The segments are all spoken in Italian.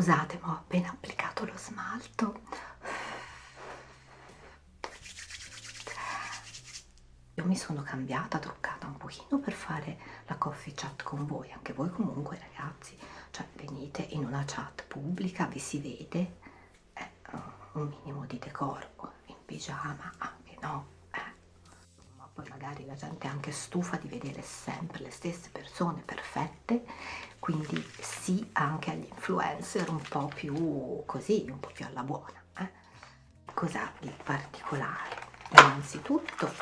Scusate, ma ho appena applicato lo smalto. Io mi sono cambiata, truccata un pochino per fare la coffee chat con voi. Anche voi comunque, ragazzi, cioè venite in una chat pubblica, vi si vede, un minimo di decoro, in pigiama, anche no. Ma poi magari la gente è anche stufa di vedere sempre le stesse persone perfette, quindi sì anche agli influencer un po' più così, un po' più alla buona. Cos'ha di particolare? Innanzitutto,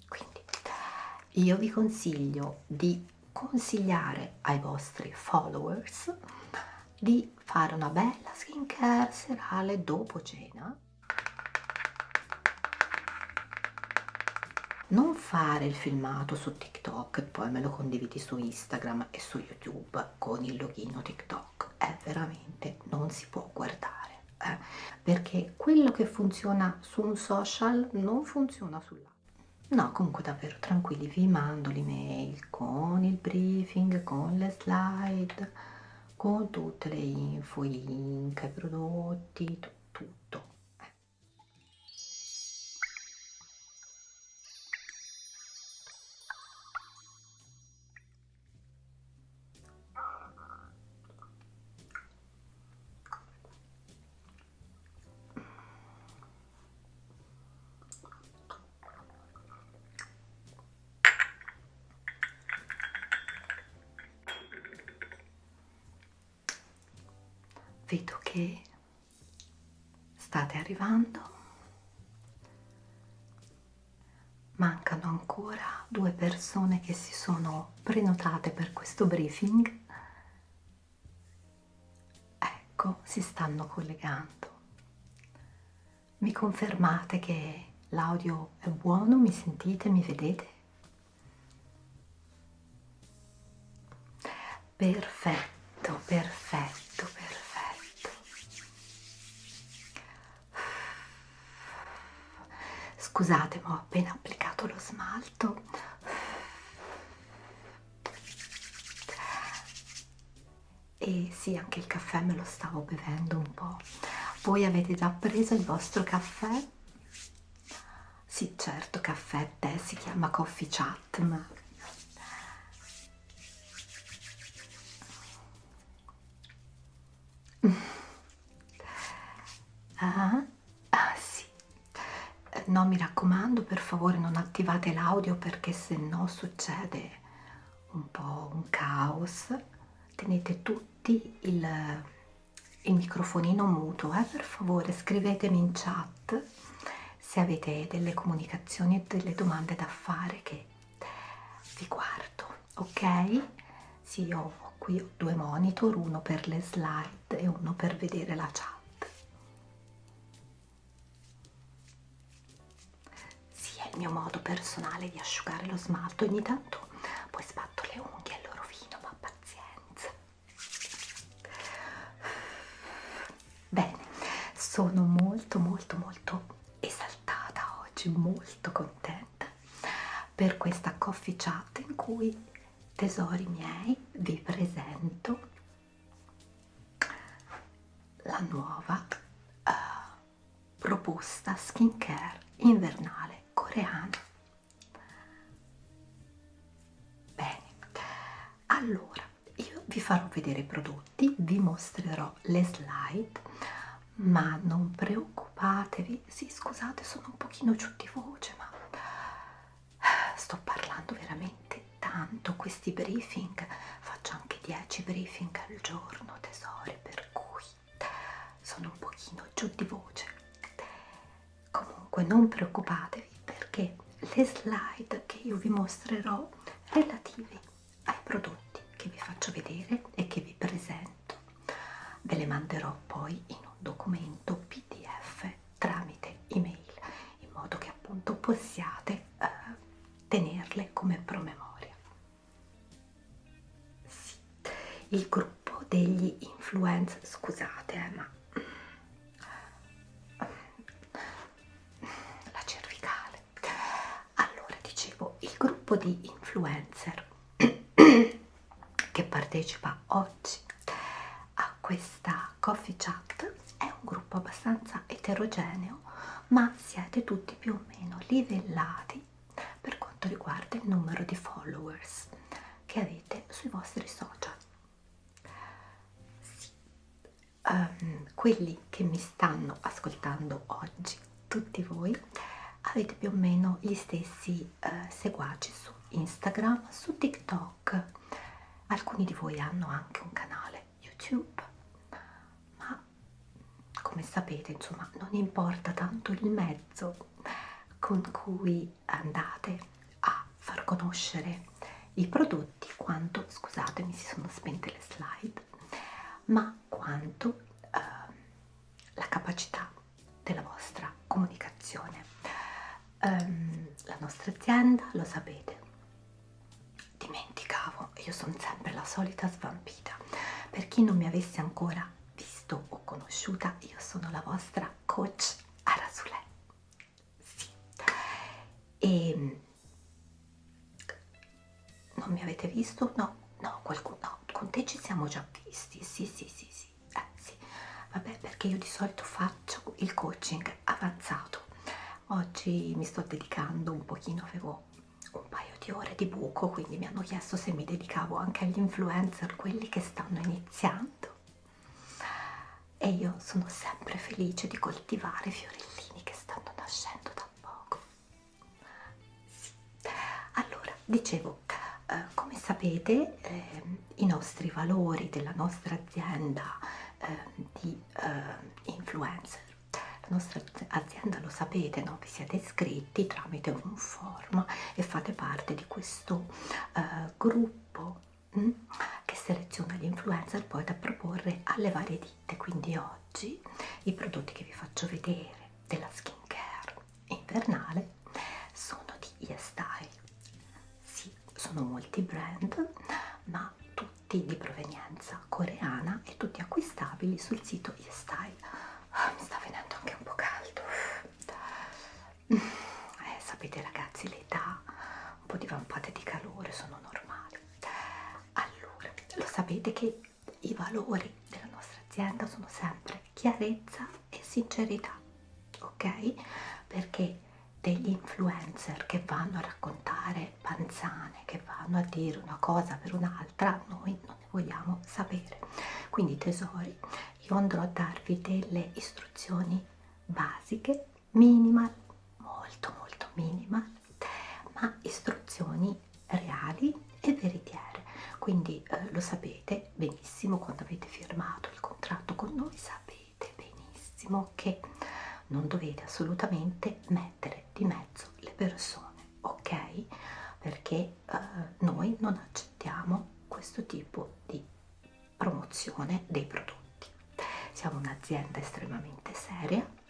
quindi io vi consiglio di consigliare ai vostri followers di fare una bella skincare serale dopo cena. Non fare il filmato su TikTok e poi me lo condividi su Instagram e su YouTube con il login TikTok. È veramente, non si può guardare, perché quello che funziona su un social non funziona sull'altro. No, comunque davvero tranquilli, vi mando l'email con il briefing, con le slide, con tutte le info, i link, i prodotti, tutto. Vedo che state arrivando, mancano ancora 2 persone che si sono prenotate per questo briefing. Ecco, si stanno collegando. Mi confermate che l'audio è buono? Mi sentite? Mi vedete? Perfetto, perfetto, perfetto. Scusate, ma ho appena applicato lo smalto. E sì, anche il caffè me lo stavo bevendo un po'. Voi avete già preso il vostro caffè? Sì, certo, caffè, tè, si chiama coffee chat, ma... Ah, ah sì. No, mi raccomando, per favore non attivate l'audio perché se no succede un po' un caos. Tenete tutti il microfonino muto, per favore scrivetemi in chat se avete delle comunicazioni e delle domande da fare che vi guardo, ok? Sì, io ho qui 2 monitor, uno per le slide e uno per vedere la chat. Sì, è il mio modo personale di asciugare lo smalto, ogni tanto poi sbatto le unghie e lo rovino, ma pazienza. Bene, sono molto molto molto esaltata oggi, molto contenta per questa coffee chat in cui, tesori miei, vi presento la nuova proposta skincare invernale coreana. Bene, allora io vi farò vedere i prodotti, vi mostrerò le slide, ma non preoccupatevi. Sì, scusate, sono un pochino giù di voce, ma sto parlando veramente tanto. Questi briefing, faccio anche 10 briefing al giorno, tesori, per cui sono un pochino giù di voce. Comunque non preoccupatevi perché le slide che io vi mostrerò relativi ai prodotti che vi faccio vedere e che vi presento ve le manderò poi in un documento PDF tramite email, in modo che appunto possiate tenerle come promemoria. Sì, il gruppo degli influencer, scusate, ma la cervicale. Allora, dicevo, il gruppo di influencer che partecipa oggi a questa coffee chat. È un gruppo abbastanza eterogeneo, ma siete tutti più o meno livellati per quanto riguarda il numero di followers che avete sui vostri social. Sì. Quelli che mi stanno ascoltando oggi, tutti voi, avete più o meno gli stessi seguaci su Instagram, su TikTok. Alcuni di voi hanno anche un canale YouTube, ma come sapete, insomma, non importa tanto il mezzo con cui andate a far conoscere i prodotti quanto, scusatemi, si sono spente le slide, ma quanto la capacità della vostra comunicazione. La nostra azienda, lo sapete, dimenticavo, io sono sempre la solita svampita. Per chi non mi avesse ancora visto o conosciuta, io sono la vostra coach a rasulè. Sì. E non mi avete visto? No, qualcuno, no, con te ci siamo già visti, sì. Sì. Vabbè, perché io di solito faccio il coaching avanzato. Oggi mi sto dedicando un pochino, avevo un paio di ore di buco, quindi mi hanno chiesto se mi dedicavo anche agli influencer, quelli che stanno iniziando. E io sono sempre felice di coltivare fiorellini che stanno nascendo da poco. Sì. Allora, dicevo, come sapete, i nostri valori della nostra azienda di influencer, la nostra azienda, lo sapete, no? Vi siete iscritti tramite un form e fate parte di questo gruppo che seleziona gli influencer poi da proporre alle varie ditte. Quindi oggi i prodotti che vi faccio vedere della skincare invernale sono di YesStyle. Sì, sono molti brand, ma tutti di provenienza coreana e tutti acquistabili sul sito YesStyle. Mi sta venendo anche un po' caldo. Sapete ragazzi, l'età, un po' di vampate di calore sono normali. Allora, lo sapete che i valori della nostra azienda sono sempre chiarezza e sincerità, ok? Perché degli influencer che vanno a raccontare panzane, che vanno a dire una cosa per un'altra, noi non ne vogliamo sapere. Quindi tesori, io andrò a darvi delle istruzioni basiche, minimal, molto minimal, ma istruzioni reali e veritiere. Quindi lo sapete benissimo, quando avete firmato il contratto con noi sapete benissimo che non dovete assolutamente mettere di mezzo le persone, ok? Perché noi non accettiamo questo tipo di promozione dei prodotti. Siamo un'azienda estremamente seria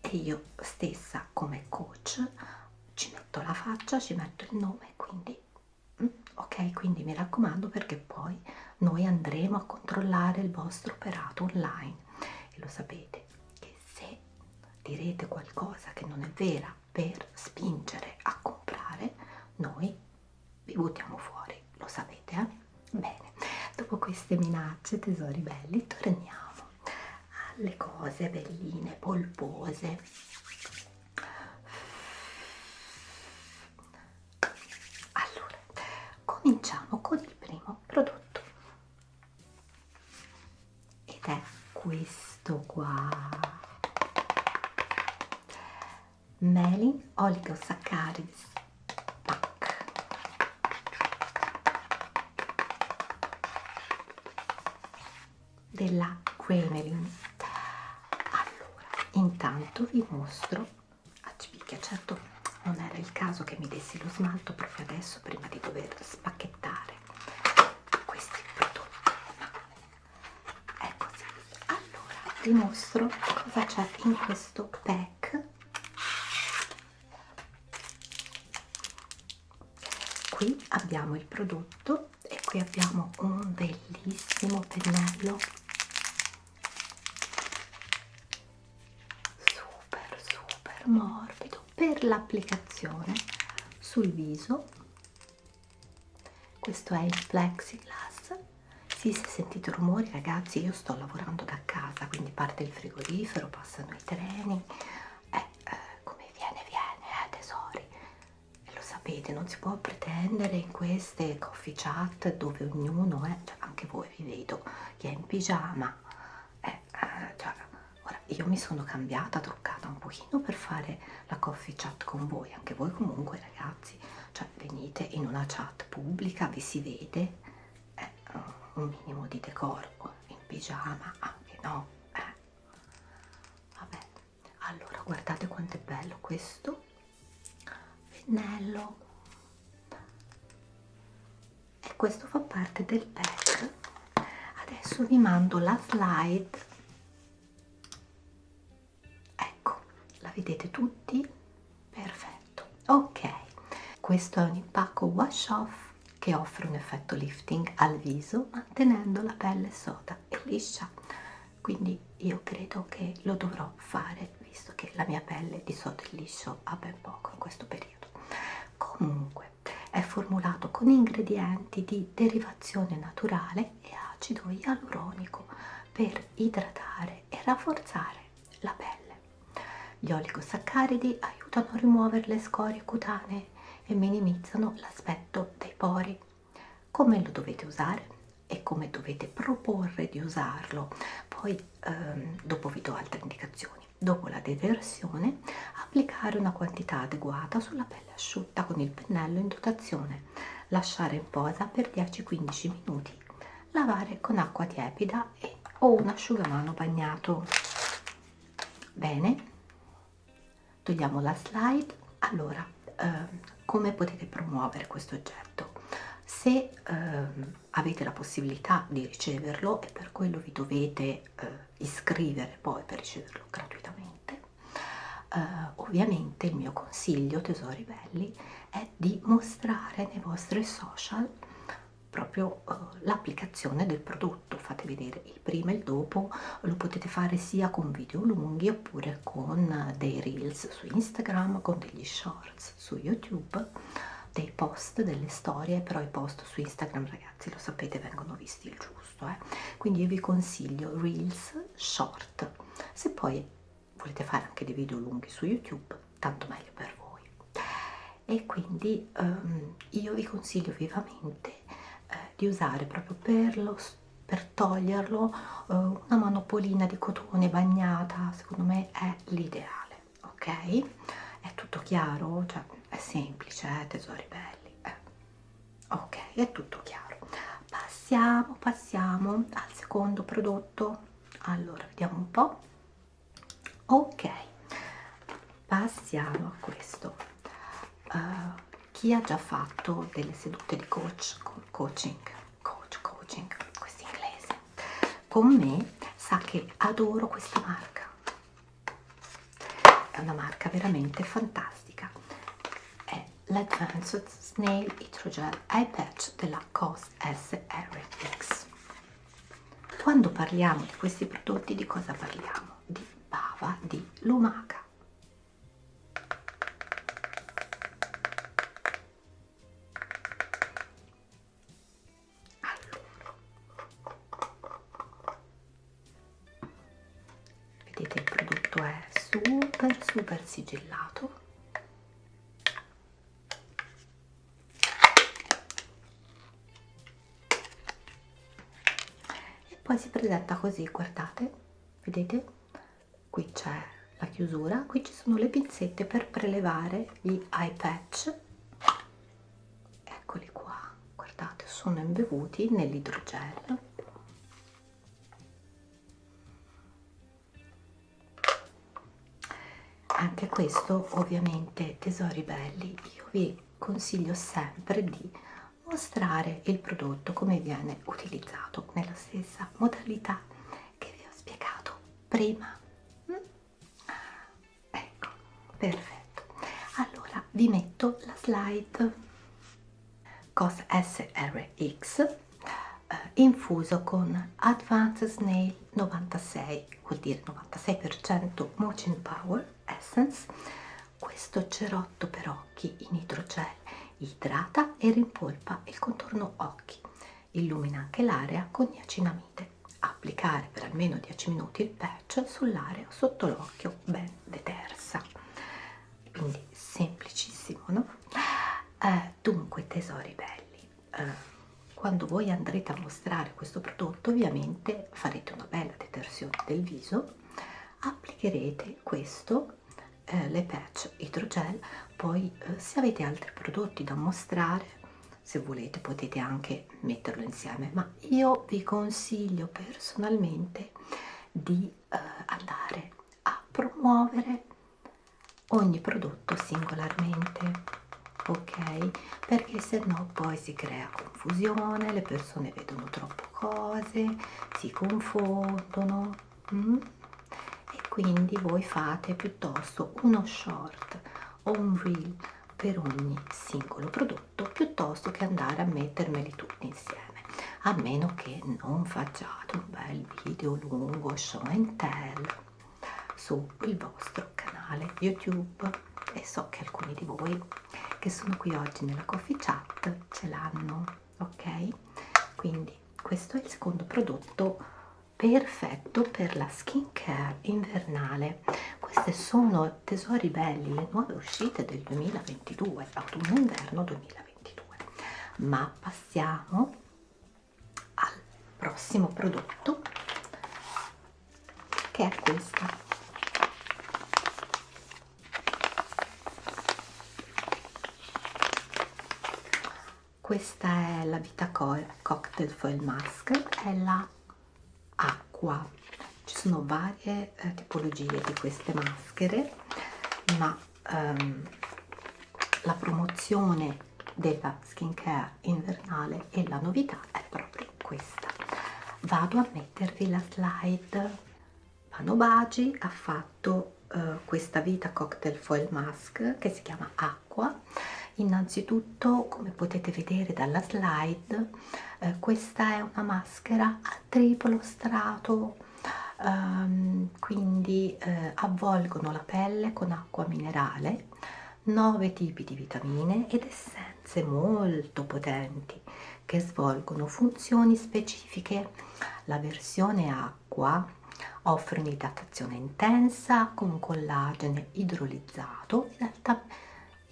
e io stessa come coach ci metto la faccia, ci metto il nome, quindi ok, quindi mi raccomando, perché poi noi andremo a controllare il vostro operato online e lo sapete che se direte qualcosa che non è vera per spingere a comprare, noi vi buttiamo fuori, lo sapete, eh? Bene, dopo queste minacce, tesori belli, torniamo alle cose belline, polpose. Allora, cominciamo con il primo prodotto ed è questo qua, Melin Oligosaccharides Pack. Della Gremelin. Allora, intanto vi mostro a cipicchia, certo non era il caso che mi dessi lo smalto proprio adesso prima di dover spacchettare questi prodotti, ma è così. Allora, vi mostro cosa c'è in questo pack. Qui abbiamo il prodotto e qui abbiamo un bellissimo pennello super morbido per l'applicazione sul viso. Questo è il plexiglass Sì, se sentite rumori, ragazzi, io sto lavorando da casa, quindi parte il frigorifero, passano i treni, come viene, tesori. E lo sapete, non si può pretendere in queste coffee chat dove ognuno è, cioè anche voi vi vedo, chi è in pigiama, cioè, ora io mi sono cambiata, truccata un pochino per fare la coffee chat con voi, anche voi comunque ragazzi, cioè venite in una chat pubblica, vi si vede, un minimo di decoro, in pigiama anche no, vabbè. Allora guardate quanto è bello questo pennello, e questo fa parte del pack. Adesso vi mando la slide, ecco, la vedete tutti? Perfetto, ok. Questo è un impacco wash off che offre un effetto lifting al viso mantenendo la pelle soda e liscia, quindi io credo che lo dovrò fare visto che la mia pelle di sodo e liscio ha ben poco in questo periodo. Comunque è formulato con ingredienti di derivazione naturale e acido ialuronico per idratare e rafforzare la pelle. Gli oligosaccaridi aiutano a rimuovere le scorie cutanee e minimizzano l'aspetto dei pori. Come lo dovete usare e come dovete proporre di usarlo? Poi dopo vi do altre indicazioni. Dopo la detersione, applicare una quantità adeguata sulla pelle asciutta con il pennello in dotazione, lasciare in posa per 10-15 minuti, lavare con acqua tiepida o un asciugamano bagnato. Bene, togliamo la slide. Allora, come potete promuovere questo oggetto? Se avete la possibilità di riceverlo, e per quello vi dovete iscrivere poi per riceverlo gratuitamente, ovviamente il mio consiglio, tesori belli, è di mostrare nei vostri social proprio l'applicazione del prodotto. Fate vedere il prima e il dopo, lo potete fare sia con video lunghi oppure con dei reels su Instagram, con degli shorts su YouTube, dei post, delle storie, però i post su Instagram ragazzi lo sapete vengono visti il giusto, quindi io vi consiglio reels, short. Se poi volete fare anche dei video lunghi su YouTube, tanto meglio per voi. E quindi io vi consiglio vivamente di usare proprio per toglierlo una manopolina di cotone bagnata, secondo me è l'ideale, ok? È tutto chiaro? Cioè è semplice, tesori belli, ok, è tutto chiaro. Passiamo al secondo prodotto. Allora vediamo un po'. Ok, passiamo a questo. Chi ha già fatto delle sedute di coaching, questo inglese, con me sa che adoro questa marca. È una marca veramente fantastica. È l'Advanced Snail Hydrogel Eye Patch della COS SRX. Quando parliamo di questi prodotti, di cosa parliamo? Di bava di lumaca. Vedete, il prodotto è super sigillato. E poi si presenta così, guardate, vedete? Qui c'è la chiusura, qui ci sono le pinzette per prelevare gli eye patch. Eccoli qua, guardate, sono imbevuti nell'idrogel. Anche questo ovviamente, tesori belli, io vi consiglio sempre di mostrare il prodotto come viene utilizzato nella stessa modalità che vi ho spiegato prima. Ecco, perfetto. Allora vi metto la slide. COS SRX infuso con Advanced Snail 96, vuol dire 96% Motion Power Essence. Questo cerotto per occhi in idrogel idrata e rimpolpa il contorno occhi. illumina anche l'area con niacinamide. Applicare per almeno 10 minuti il patch sull'area sotto l'occhio ben detersa. Quindi semplicissimo, no? Dunque tesori belli, quando voi andrete a mostrare questo prodotto ovviamente farete una bella detersione del viso, applicherete questo, le patch idrogel, poi se avete altri prodotti da mostrare, se volete potete anche metterlo insieme, ma io vi consiglio personalmente di andare a promuovere ogni prodotto singolarmente, ok? Perché se no poi si crea confusione, le persone vedono troppe cose, si confondono, e quindi voi fate piuttosto uno short o un reel per ogni singolo prodotto piuttosto che andare a mettermeli tutti insieme, a meno che non facciate un bel video lungo show and tell sul vostro canale YouTube, e so che alcuni di voi che sono qui oggi nella coffee chat ce l'hanno, ok? Quindi questo è il secondo prodotto perfetto per la skincare invernale. Queste sono tesori belli, le nuove uscite del 2022, autunno-inverno 2022. Ma passiamo al prossimo prodotto, che è questa. Questa è la Vita Cocktail Foil Mask, è la acqua. Ci sono varie tipologie di queste maschere, ma la promozione della skincare invernale e la novità è proprio questa. Vado a mettervi la slide. Pano Bagi ha fatto questa Vita Cocktail Foil Mask che si chiama acqua. Innanzitutto, come potete vedere dalla slide, questa è una maschera a triplo strato, quindi avvolgono la pelle con acqua minerale, 9 tipi di vitamine ed essenze molto potenti che svolgono funzioni specifiche. La versione acqua offre un'idratazione intensa con collagene idrolizzato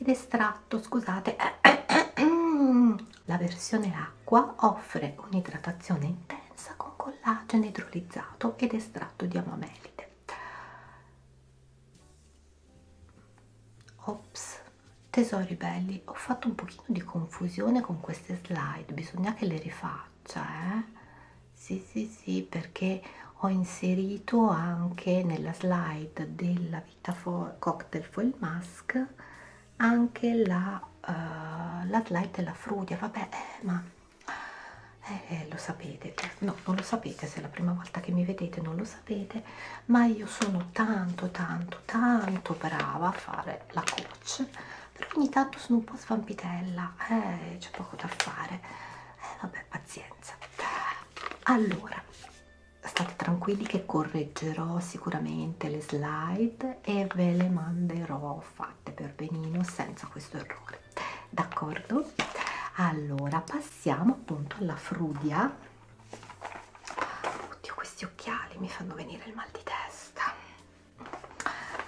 ed estratto, scusate, la versione acqua offre un'idratazione intensa con collagene idrolizzato ed estratto di amamelide. Ops, tesori belli, ho fatto un pochino di confusione con queste slide, bisogna che le rifaccia, sì, perché ho inserito anche nella slide della Vita Cocktail Foil Mask anche la slide della Frudia, vabbè, ma lo sapete, no, non lo sapete, se è la prima volta che mi vedete non lo sapete, ma io sono tanto brava a fare la coach, però ogni tanto sono un po' svampitella, c'è poco da fare, vabbè, pazienza. Allora, state tranquilli che correggerò sicuramente le slide e ve le manderò fatte per benino senza questo errore, d'accordo? Allora passiamo appunto alla Frudia. Oddio, questi occhiali mi fanno venire il mal di testa.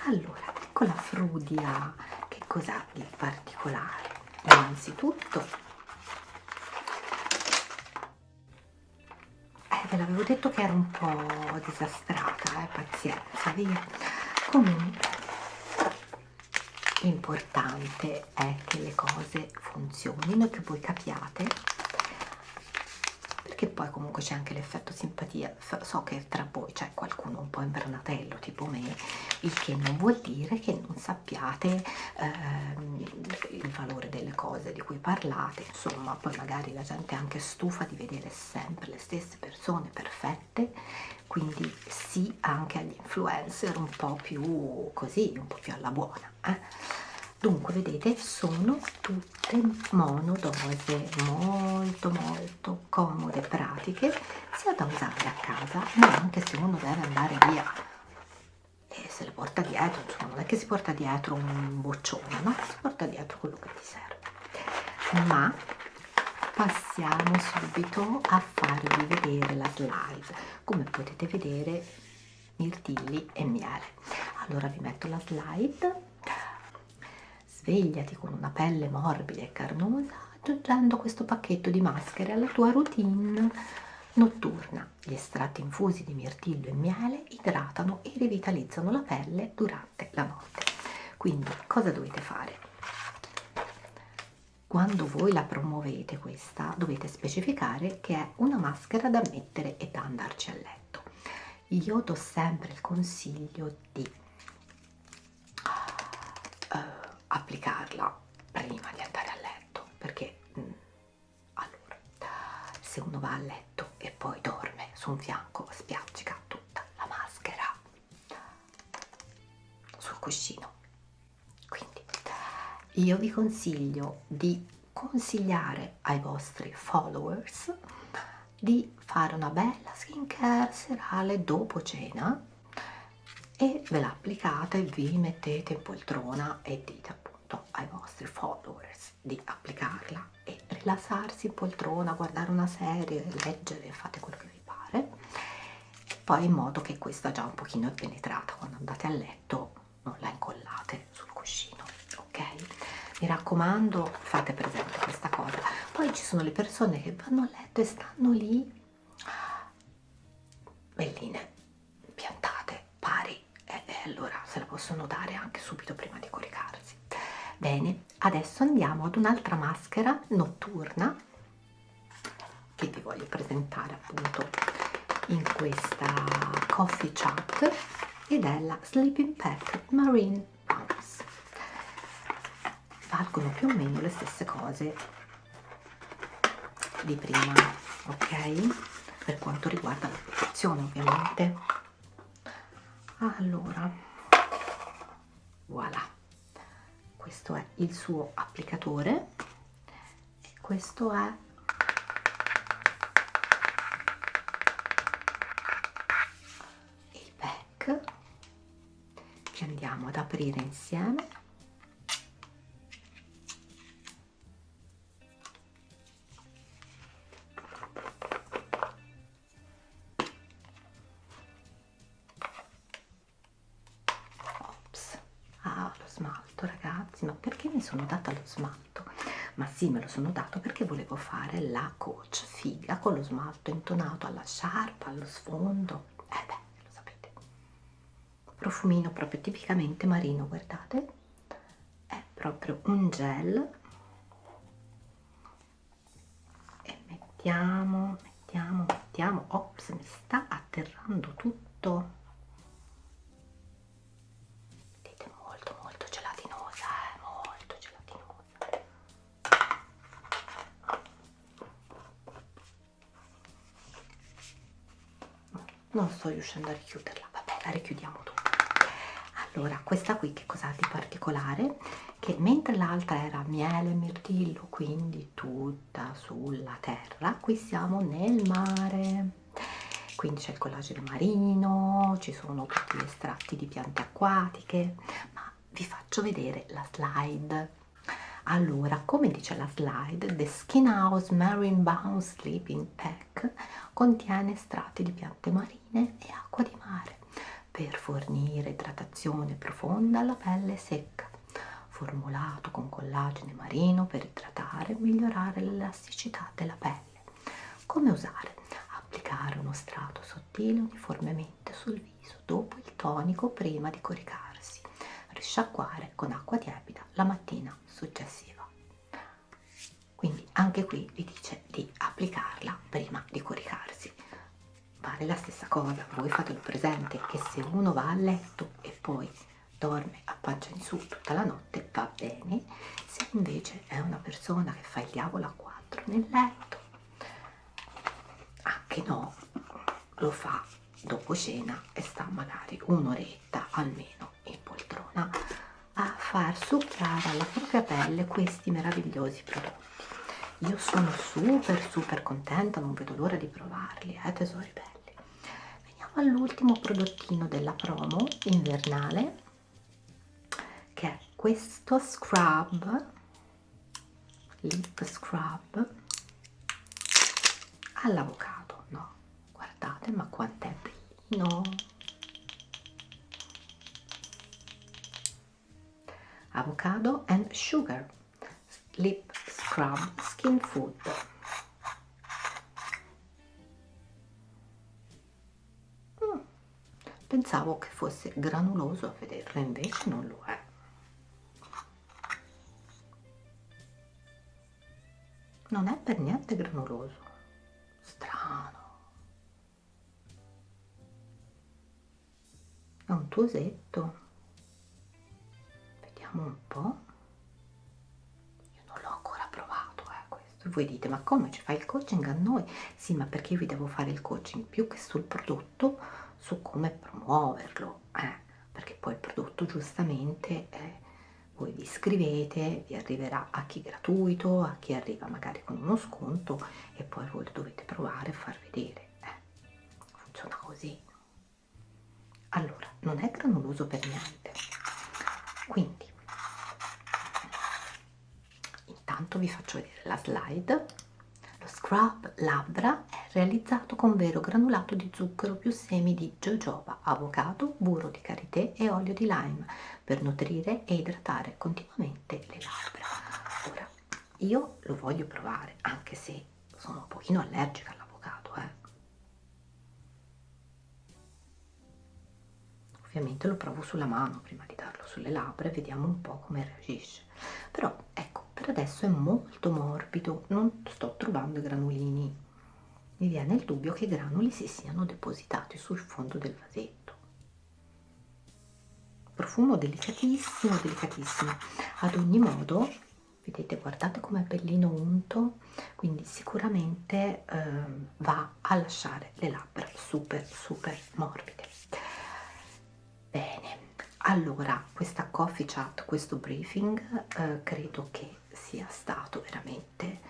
Allora, ecco la Frudia. Che cos'ha di particolare? Innanzitutto ve l'avevo detto che era un po' disastrata, pazienza, via. Comunque l'importante è che le cose funzionino e che voi capiate, perché poi comunque c'è anche l'effetto simpatia. So che tra voi c'è qualcuno un po' invernatello tipo me, il che non vuol dire che non sappiate il valore delle cose di cui parlate, insomma. Poi magari la gente è anche stufa di vedere sempre le stesse persone perfette, quindi sì, anche agli influencer un po' più così, un po' più alla buona, Dunque, vedete, sono tutte monodose, molto comode e pratiche, sia da usare a casa, ma anche se uno deve andare via e se le porta dietro, insomma, non è che si porta dietro un boccione, no? Si porta dietro quello che ti serve. Ma passiamo subito a farvi vedere la slide. Come potete vedere, mirtilli e miele. Allora vi metto la slide. Svegliati con una pelle morbida e carnosa aggiungendo questo pacchetto di maschere alla tua routine notturna. Gli estratti infusi di mirtillo e miele idratano e rivitalizzano la pelle durante la notte. Quindi cosa dovete fare? Quando voi la promuovete questa, dovete specificare che è una maschera da mettere e da andarci a letto. Io do sempre il consiglio di applicarla prima di andare a letto, perché allora, se uno va a letto e poi dorme su un fianco, spiaggica tutta la maschera sul cuscino. Quindi io vi consiglio di consigliare ai vostri followers di fare una bella skincare serale dopo cena e ve la applicate e vi mettete in poltrona e dite appunto ai vostri followers di applicarla e rilassarsi in poltrona, guardare una serie, leggere, fate quello che vi pare, poi in modo che questa già un pochino è penetrata, quando andate a letto non la incollate sul cuscino, ok? Mi raccomando, fate presente questa cosa. Poi ci sono le persone che vanno a letto e stanno lì belline, piantate, pari, e allora se la possono dare anche subito prima di coricarsi. Bene, adesso andiamo ad un'altra maschera notturna che vi voglio presentare appunto in questa coffee chat ed è la Sleeping Pack Marine Bounce. Valgono più o meno le stesse cose di prima, ok? Per quanto riguarda la protezione ovviamente. Allora, voilà, questo è il suo applicatore e questo è il pack che andiamo ad aprire insieme. Lo smalto, ragazzi, ma perché mi sono data lo smalto? Ma sì, me lo sono dato perché volevo fare la coach figa con lo smalto intonato alla sciarpa, allo sfondo. Beh, lo sapete. Profumino proprio tipicamente marino, guardate. È proprio un gel. E mettiamo. Ops, mi sta atterrando tutto. Molto gelatinosa, molto gelatinosa. Non sto riuscendo a richiuderla, vabbè, la richiudiamo tutta. Allora, questa qui che cos'ha di particolare? Che mentre l'altra era miele e mirtillo, quindi tutta sulla terra, qui siamo nel mare. Quindi c'è il collagene marino, ci sono tutti gli estratti di piante acquatiche, ma vi faccio vedere la slide. Allora, come dice la slide, The Skin House Marine Bounce Sleeping Pack contiene estratti di piante marine e acqua di mare per fornire idratazione profonda alla pelle secca, formulato con collagene marino per idratare e migliorare l'elasticità della pelle. Come usare? Applicare uno strato sottile uniformemente sul viso dopo il tonico prima di coricarsi. Risciacquare con acqua tiepida la mattina successiva. Quindi anche qui vi dice di applicarla prima di coricarsi. Vale la stessa cosa, voi fatelo presente che se uno va a letto e poi dorme a pancia in su tutta la notte va bene, se invece è una persona che fa il diavolo a quattro nel letto, anche no, lo fa dopo cena e sta magari un'oretta almeno in poltrona a far succhiare alla propria pelle questi meravigliosi prodotti. Io sono super contenta, non vedo l'ora di provarli, tesori belli. Veniamo all'ultimo prodottino della promo invernale, che è questo scrub, lip scrub, all'avocado, no? Guardate, ma quant'è bello! Avocado and sugar lip scrub skin food. Pensavo che fosse granuloso a vederlo, invece non lo è. Non è per niente granuloso. Strano. È un tuosetto. Vediamo un po'. Io non l'ho ancora provato, questo. Voi dite, ma come ci fai il coaching a noi? Sì, ma perché io vi devo fare il coaching più che sul prodotto, su come promuoverlo, perché poi il prodotto giustamente voi vi iscrivete, vi arriverà a chi gratuito, a chi arriva magari con uno sconto e poi voi lo dovete provare e far vedere. Funziona così. Allora, non è granuloso per niente, quindi intanto vi faccio vedere la slide. Lo scrub labbra è realizzato con vero granulato di zucchero più semi di jojoba, avocado, burro di karité e olio di lime per nutrire e idratare continuamente le labbra. Ora, io lo voglio provare, anche se sono un pochino allergica all'avocado, Ovviamente lo provo sulla mano prima di darlo sulle labbra e vediamo un po' come reagisce. Però ecco, per adesso è molto morbido, non sto trovando i granulini. Mi viene il dubbio che i granuli si siano depositati sul fondo del vasetto. Profumo delicatissimo, delicatissimo. Ad ogni modo, vedete, guardate com'è bellino unto, quindi sicuramente va a lasciare le labbra super super morbide. Bene, allora questa coffee chat, questo briefing credo che sia stato veramente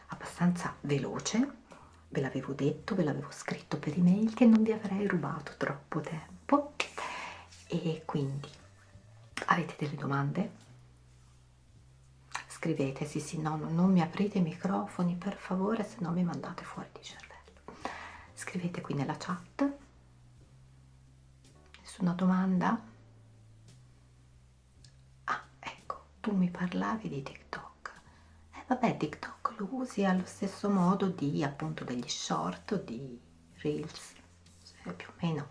abbastanza veloce. Ve l'avevo detto, ve l'avevo scritto per email che non vi avrei rubato troppo tempo e quindi avete delle domande? Scrivete, sì, no, non mi aprite i microfoni per favore, se no mi mandate fuori di cervello. Scrivete qui nella chat. Nessuna domanda? Ah, ecco, tu mi parlavi di TikTok. Vabbè, TikTok lo usi allo stesso modo di appunto degli short o di reels, più o meno.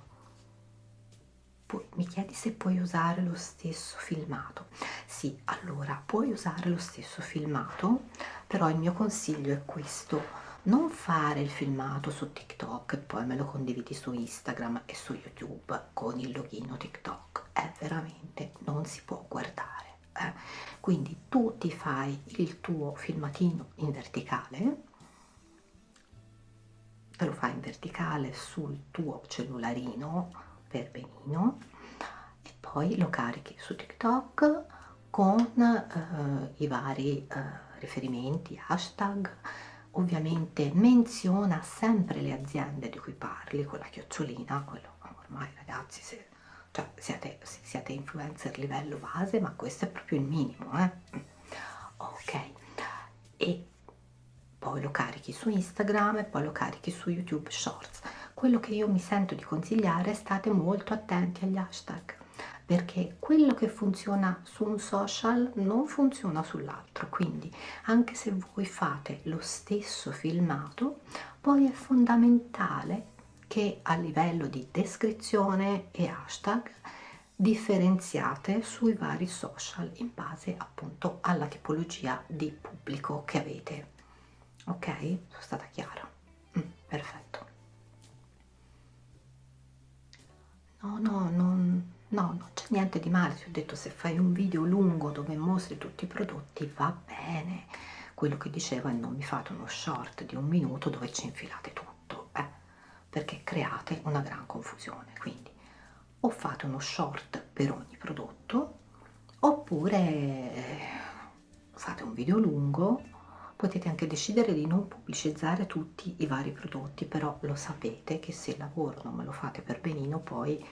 Poi mi chiedi se puoi usare lo stesso filmato. Sì, allora puoi usare lo stesso filmato, però il mio consiglio è questo: non fare il filmato su TikTok e poi me lo condividi su Instagram e su YouTube con il login TikTok. È veramente, non si può guardare. Quindi tu ti fai il tuo filmatino in verticale, te lo fai in verticale sul tuo cellularino per benino e poi lo carichi su TikTok con i vari riferimenti, hashtag. Ovviamente menziona sempre le aziende di cui parli con la chiocciolina, quello ormai ragazzi, cioè siete influencer livello base, ma questo è proprio il minimo, ok, e poi lo carichi su Instagram e poi lo carichi su YouTube Shorts. Quello che io mi sento di consigliare è state molto attenti agli hashtag, perché quello che funziona su un social non funziona sull'altro, quindi anche se voi fate lo stesso filmato, poi è fondamentale che a livello di descrizione e hashtag differenziate sui vari social in base appunto alla tipologia di pubblico che avete. Ok? Sono stata chiara? Perfetto. No, non c'è niente di male. Ti ho detto, se fai un video lungo dove mostri tutti i prodotti va bene. Quello che dicevo è non mi fate uno short di 1 minuto dove ci infilate tutto, perché create una gran confusione. Quindi o fate uno short per ogni prodotto oppure fate un video lungo. Potete anche decidere di non pubblicizzare tutti i vari prodotti, però lo sapete che se il lavoro non me lo fate per benino poi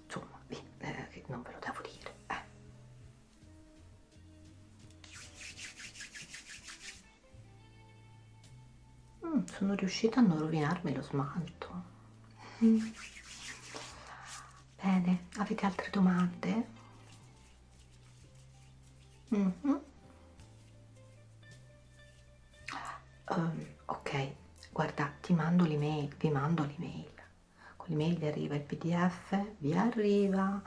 insomma non ve lo devo dire. sono riuscita a non rovinarmi lo smalto. Mm. Bene, avete altre domande? Mhm. Ok, guarda, ti mando l'email, vi mando l'email. Con l'email vi arriva il PDF, vi arriva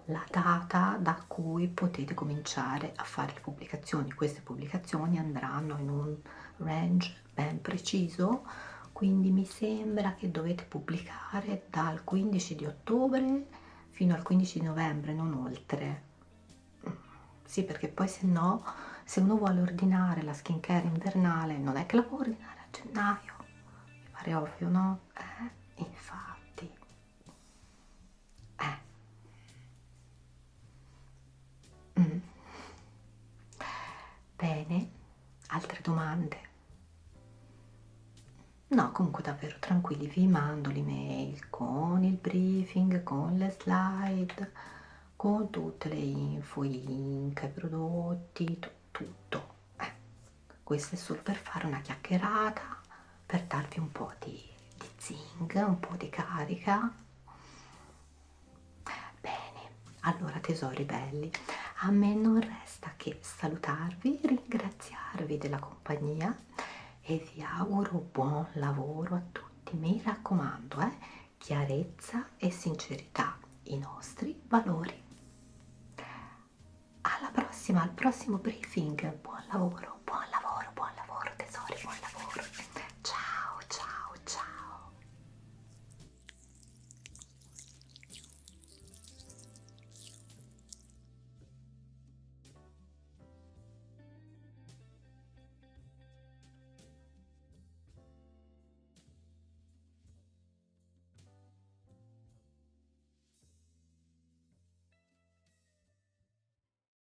la data da cui potete cominciare a fare le pubblicazioni. Queste pubblicazioni andranno in un range ben preciso, quindi mi sembra che dovete pubblicare dal 15 di ottobre fino al 15 di novembre, non oltre. Sì, perché poi se no, se uno vuole ordinare la skincare invernale, non è che la può ordinare a gennaio. Mi pare ovvio, no? Infatti. Eh. Mm. Bene, altre domande? No, comunque davvero tranquilli, vi mando l'email con il briefing, con le slide, con tutte le info, i link, i prodotti, tutto. Questo è solo per fare una chiacchierata, per darvi un po' di zing, un po' di carica. Bene, allora tesori belli, a me non resta che salutarvi, ringraziarvi della compagnia e vi auguro buon lavoro a tutti. Mi raccomando, chiarezza e sincerità, i nostri valori. Alla prossima, al prossimo briefing, buon lavoro.